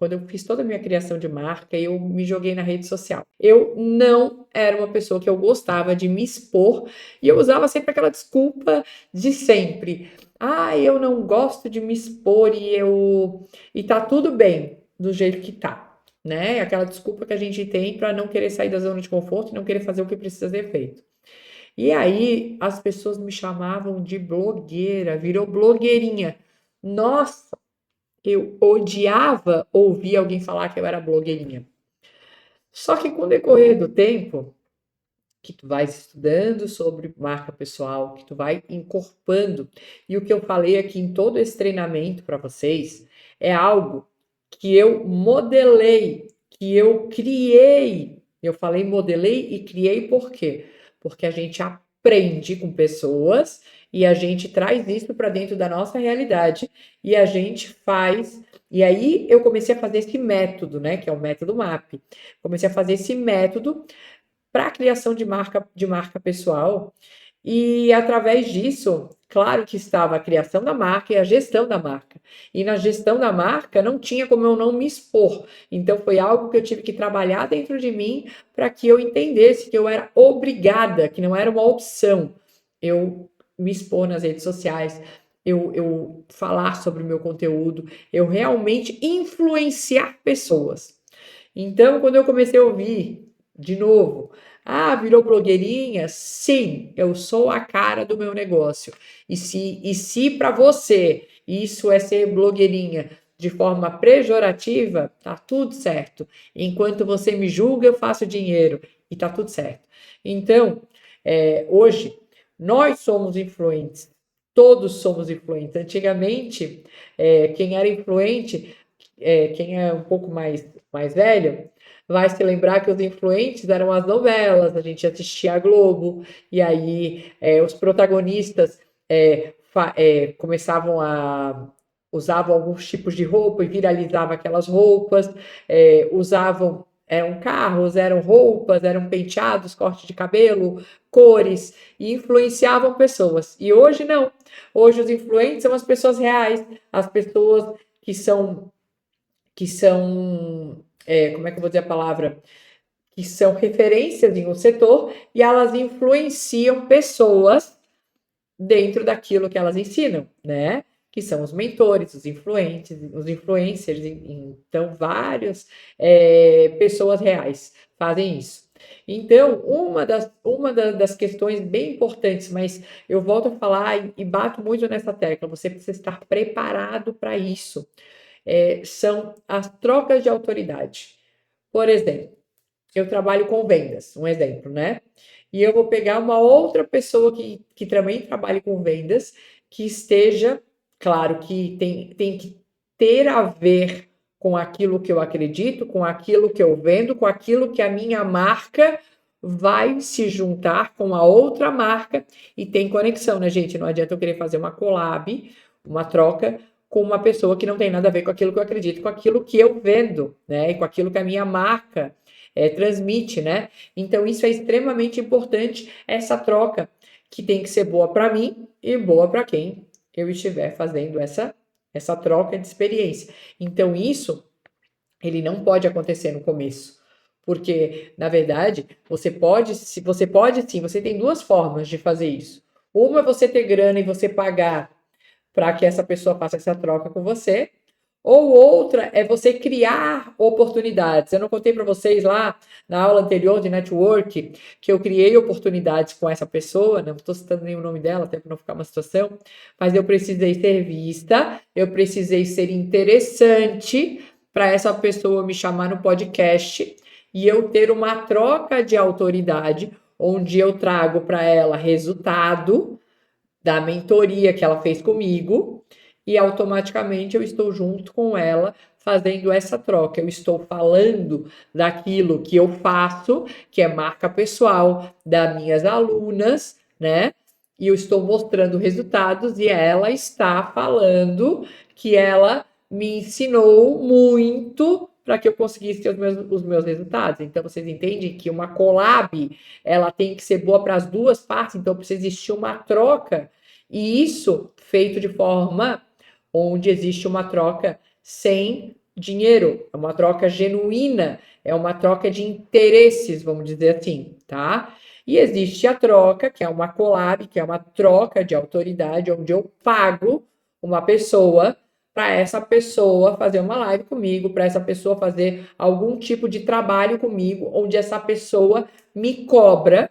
quando eu fiz toda a minha criação de marca, eu me joguei na rede social. Eu não era uma pessoa que eu gostava de me expor e eu usava sempre aquela desculpa de sempre. Ah, eu não gosto de me expor e tá tudo bem do jeito que tá, né? Aquela desculpa que a gente tem para não querer sair da zona de conforto e não querer fazer o que precisa ser feito. E aí as pessoas me chamavam de blogueira, virou blogueirinha. Nossa, eu odiava ouvir alguém falar que eu era blogueirinha. Só que com o decorrer do tempo, que tu vai estudando sobre marca pessoal, que tu vai incorporando, e o que eu falei aqui em todo esse treinamento para vocês é algo que eu modelei, que eu criei. Eu falei modelei e criei por quê? Porque a gente aprende com pessoas e a gente traz isso para dentro da nossa realidade e a gente faz. E aí eu comecei a fazer esse método, né, que é o método MAP. Comecei a fazer esse método para a criação de marca pessoal. E através disso, claro que estava a criação da marca e a gestão da marca. E na gestão da marca não tinha como eu não me expor. Então foi algo que eu tive que trabalhar dentro de mim para que eu entendesse que eu era obrigada, que não era uma opção eu me expor nas redes sociais, eu falar sobre o meu conteúdo, eu realmente influenciar pessoas. Então, quando eu comecei a ouvir de novo, ah, virou blogueirinha? Sim, eu sou a cara do meu negócio. E se para você isso é ser blogueirinha de forma pejorativa, tá tudo certo. Enquanto você me julga, eu faço dinheiro e tá tudo certo. Então, hoje, nós somos influentes. Todos somos influentes. Antigamente, quem era influente, quem é um pouco mais velho, vai se lembrar que os influentes eram as novelas, a gente assistia a Globo, e aí os protagonistas começavam a usavam alguns tipos de roupa e viralizavam aquelas roupas, eram carros, eram roupas, eram penteados, corte de cabelo, cores, e influenciavam pessoas. E hoje não. Hoje os influentes são as pessoas reais, as pessoas que são, como é que eu vou dizer a palavra? Que são referências em um setor e elas influenciam pessoas dentro daquilo que elas ensinam, né? Que são os mentores, os influencers, então várias pessoas reais fazem isso. Então, uma das questões bem importantes, mas eu volto a falar e bato muito nessa tecla, você precisa estar preparado para isso, são as trocas de autoridade. Por exemplo, eu trabalho com vendas, um exemplo, né? E eu vou pegar uma outra pessoa que também trabalhe com vendas, que esteja, claro que tem que ter a ver com aquilo que eu acredito, com aquilo que eu vendo, com aquilo que a minha marca vai se juntar com a outra marca e tem conexão, né, gente? Não adianta eu querer fazer uma collab, uma troca com uma pessoa que não tem nada a ver com aquilo que eu acredito, com aquilo que eu vendo, né? E com aquilo que a minha marca transmite, né? Então, isso é extremamente importante, essa troca, que tem que ser boa para mim e boa para quem eu estiver fazendo essa troca de experiência. Então, isso, ele não pode acontecer no começo. Porque, na verdade, você pode sim, você tem duas formas de fazer isso. Uma é você ter grana e você pagar para que essa pessoa faça essa troca com você, ou outra é você criar oportunidades. Eu não contei para vocês lá na aula anterior de network que eu criei oportunidades com essa pessoa, não estou citando nenhum nome dela, até para não ficar uma situação, mas eu precisei ser vista, eu precisei ser interessante para essa pessoa me chamar no podcast e eu ter uma troca de autoridade, onde eu trago para ela resultado da mentoria que ela fez comigo e automaticamente eu estou junto com ela fazendo essa troca. Eu estou falando daquilo que eu faço, que é marca pessoal das minhas alunas, né? E eu estou mostrando resultados e ela está falando que ela me ensinou muito para que eu conseguisse ter os meus resultados. Então, vocês entendem que uma collab, ela tem que ser boa para as duas partes, então precisa existir uma troca, e isso feito de forma onde existe uma troca sem dinheiro, é uma troca genuína, é uma troca de interesses, vamos dizer assim, tá? E existe a troca, que é uma collab, que é uma troca de autoridade, onde eu pago uma pessoa para essa pessoa fazer uma live comigo, para essa pessoa fazer algum tipo de trabalho comigo, onde essa pessoa me cobra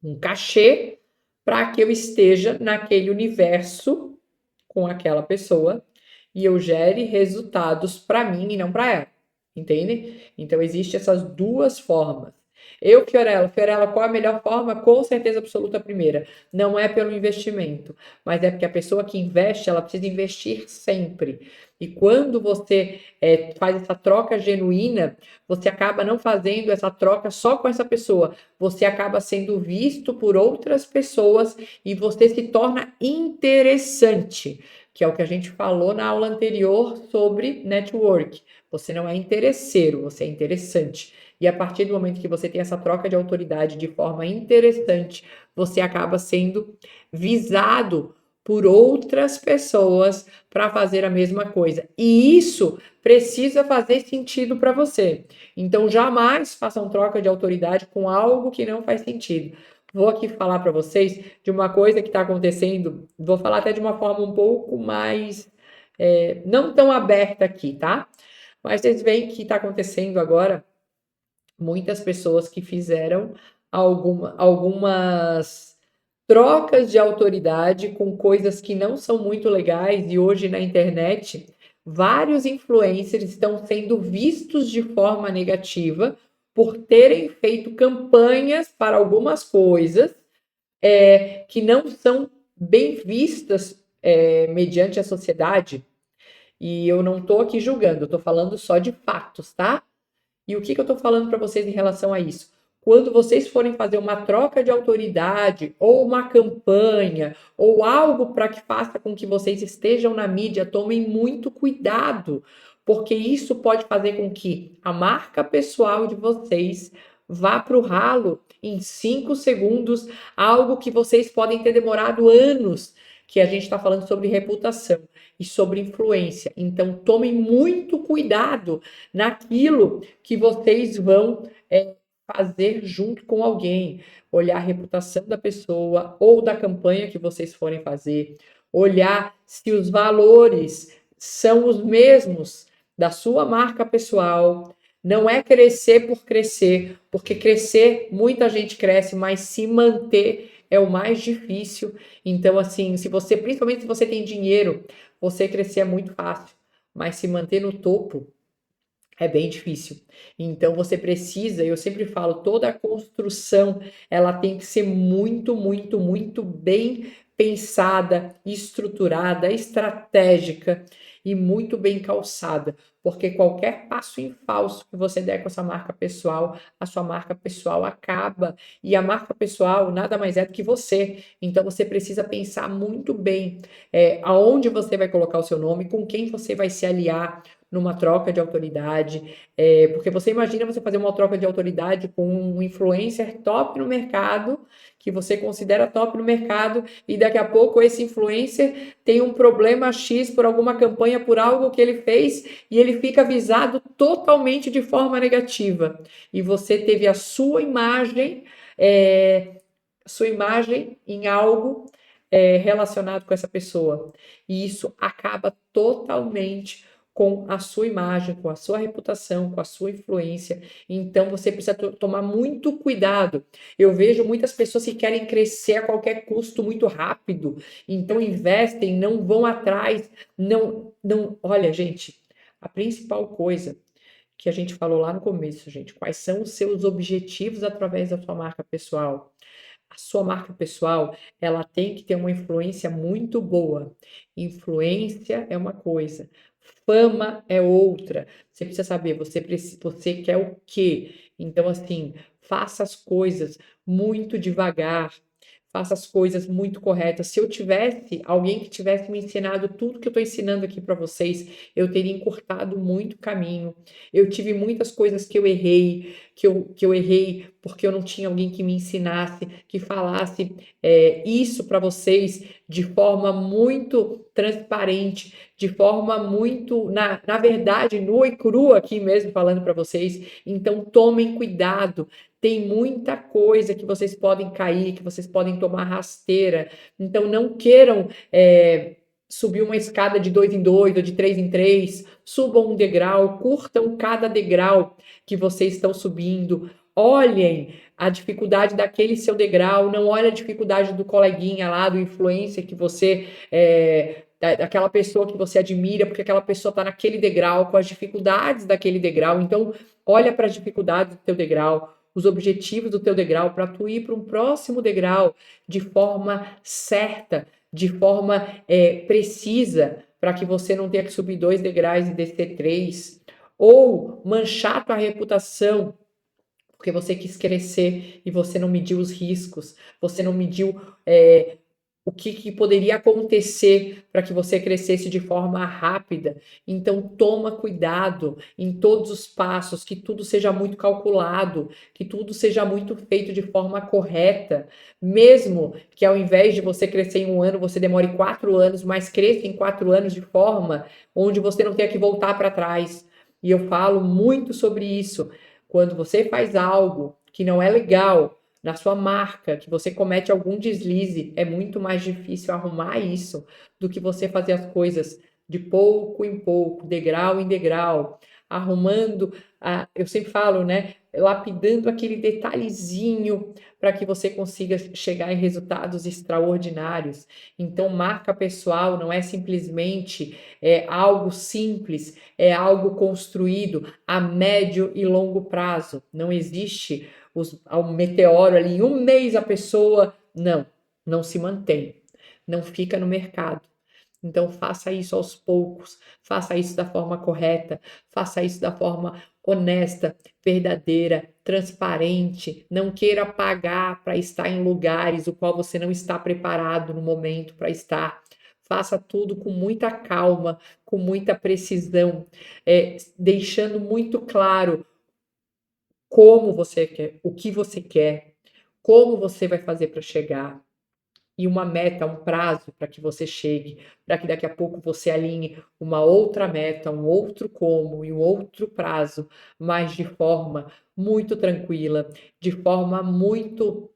um cachê para que eu esteja naquele universo com aquela pessoa e eu gere resultados para mim e não para ela. Entende? Então, existem essas duas formas. Fiorella, qual a melhor forma? Com certeza absoluta a primeira. Não é pelo investimento, mas é porque a pessoa que investe, ela precisa investir sempre. E quando você faz essa troca genuína, você acaba não fazendo essa troca só com essa pessoa. Você acaba sendo visto por outras pessoas e você se torna interessante, que é o que a gente falou na aula anterior sobre network. Você não é interesseiro, você é interessante. E a partir do momento que você tem essa troca de autoridade de forma interessante, você acaba sendo visado por outras pessoas para fazer a mesma coisa. E isso precisa fazer sentido para você. Então, jamais façam troca de autoridade com algo que não faz sentido. Vou aqui falar para vocês de uma coisa que está acontecendo, vou falar até de uma forma um pouco mais, não tão aberta aqui, tá? Mas vocês veem que está acontecendo agora muitas pessoas que fizeram algumas trocas de autoridade com coisas que não são muito legais e hoje na internet vários influencers estão sendo vistos de forma negativa por terem feito campanhas para algumas coisas que não são bem vistas mediante a sociedade. E eu não estou aqui julgando, eu estou falando só de fatos, tá? E o que eu estou falando para vocês em relação a isso? Quando vocês forem fazer uma troca de autoridade, ou uma campanha, ou algo para que faça com que vocês estejam na mídia, tomem muito cuidado, porque isso pode fazer com que a marca pessoal de vocês vá para o ralo em 5 segundos, algo que vocês podem ter demorado anos, que a gente está falando sobre reputação e sobre influência. Então, tomem muito cuidado naquilo que vocês vão fazer junto com alguém. Olhar a reputação da pessoa ou da campanha que vocês forem fazer. Olhar se os valores são os mesmos da sua marca pessoal. Não é crescer por crescer, porque crescer, muita gente cresce, mas se manter é o mais difícil. Então, assim, principalmente se você tem dinheiro, você crescer é muito fácil, mas se manter no topo é bem difícil. Então você precisa, eu sempre falo, toda a construção, ela tem que ser muito, muito, muito bem pensada, estruturada, estratégica e muito bem calçada, porque qualquer passo em falso que você der com essa marca pessoal, a sua marca pessoal acaba, e a marca pessoal nada mais é do que você. Então você precisa pensar muito bem aonde você vai colocar o seu nome, com quem você vai se aliar numa troca de autoridade, porque você imagina você fazer uma troca de autoridade com um influencer top no mercado, que você considera top no mercado, e daqui a pouco esse influencer tem um problema X por alguma campanha, por algo que ele fez, e ele fica avisado totalmente de forma negativa. E você teve sua imagem em algo relacionado com essa pessoa. E isso acaba totalmente com a sua imagem, com a sua reputação, com a sua influência. Então você precisa tomar muito cuidado. Eu vejo muitas pessoas que querem crescer a qualquer custo muito rápido, então investem, não vão atrás, não. Olha, gente, a principal coisa que a gente falou lá no começo, gente, quais são os seus objetivos através da sua marca pessoal? A sua marca pessoal, ela tem que ter uma influência muito boa. Influência é uma coisa, fama é outra. Você precisa saber, você quer o quê? Então, assim, faça as coisas muito devagar. faça as coisas muito corretas. Se eu tivesse alguém que tivesse me ensinado tudo que eu estou ensinando aqui para vocês, eu teria encurtado muito caminho. Eu tive muitas coisas que eu errei, que eu errei porque eu não tinha alguém que me ensinasse, que falasse isso para vocês de forma muito transparente, de forma muito, na verdade, nua e crua aqui mesmo falando para vocês. Então, tomem cuidado. Tem muita coisa que vocês podem cair, que vocês podem tomar rasteira. Então, não queiram subir uma escada de 2 em 2 ou de 3 em 3. Subam um degrau, curtam cada degrau que vocês estão subindo. Olhem a dificuldade daquele seu degrau, não olhe a dificuldade do coleguinha lá, do influencer que você daquela pessoa que você admira, porque aquela pessoa está naquele degrau, com as dificuldades daquele degrau. Então, olha para as dificuldades do teu degrau, os objetivos do teu degrau, para tu ir para um próximo degrau de forma certa, de forma precisa, para que você não tenha que subir 2 degraus e descer 3, ou manchar tua reputação, porque você quis crescer e você não mediu os riscos, você não mediu o que poderia acontecer para que você crescesse de forma rápida. Então, toma cuidado em todos os passos, que tudo seja muito calculado, que tudo seja muito feito de forma correta, mesmo que ao invés de você crescer em 1 ano, você demore 4 anos, mas cresça em 4 anos de forma onde você não tenha que voltar para trás. E eu falo muito sobre isso. Quando você faz algo que não é legal na sua marca, que você comete algum deslize, é muito mais difícil arrumar isso do que você fazer as coisas de pouco em pouco, degrau em degrau, arrumando, eu sempre falo, né, lapidando aquele detalhezinho para que você consiga chegar em resultados extraordinários. Então, marca pessoal não é simplesmente algo simples, é algo construído a médio e longo prazo. Não existe um meteoro ali, em 1 mês a pessoa não se mantém, não fica no mercado. Então, faça isso aos poucos, faça isso da forma correta, faça isso da forma honesta, verdadeira, transparente. Não queira pagar para estar em lugares o qual você não está preparado no momento para estar. Faça tudo com muita calma, com muita precisão, deixando muito claro como você quer, o que você quer, como você vai fazer para chegar, e uma meta, um prazo para que você chegue, para que daqui a pouco você alinhe uma outra meta, um outro como e um outro prazo, mas de forma muito tranquila, de forma muito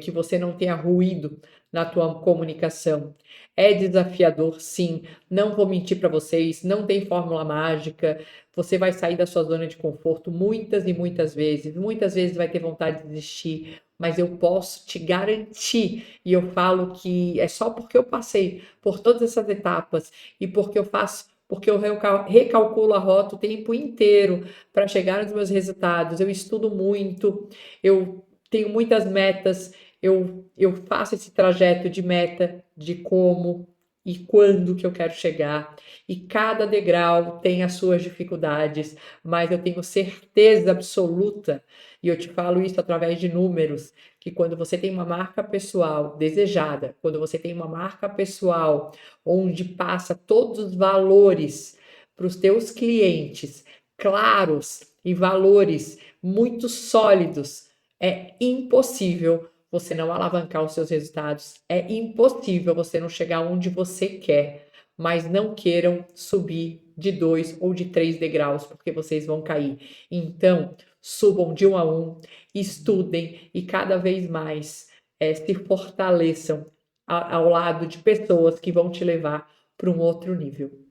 que você não tenha ruído na tua comunicação. É desafiador, sim. Não vou mentir para vocês, não tem fórmula mágica. Você vai sair da sua zona de conforto muitas e muitas vezes. Muitas vezes vai ter vontade de desistir, mas eu posso te garantir, e eu falo que é só porque eu passei por todas essas etapas e porque eu recalculo a rota o tempo inteiro para chegar nos meus resultados. Eu estudo muito, eu tenho muitas metas, eu faço esse trajeto de meta, de como e quando que eu quero chegar. E cada degrau tem as suas dificuldades, mas eu tenho certeza absoluta, e eu te falo isso através de números, que quando você tem uma marca pessoal desejada, quando você tem uma marca pessoal onde passa todos os valores para os teus clientes, claros e valores muito sólidos, é impossível você não alavancar os seus resultados. É impossível você não chegar onde você quer. Mas não queiram subir de 2 ou de 3 degraus, porque vocês vão cair. Então, subam de 1 a 1, estudem e cada vez mais se fortaleçam ao lado de pessoas que vão te levar para um outro nível.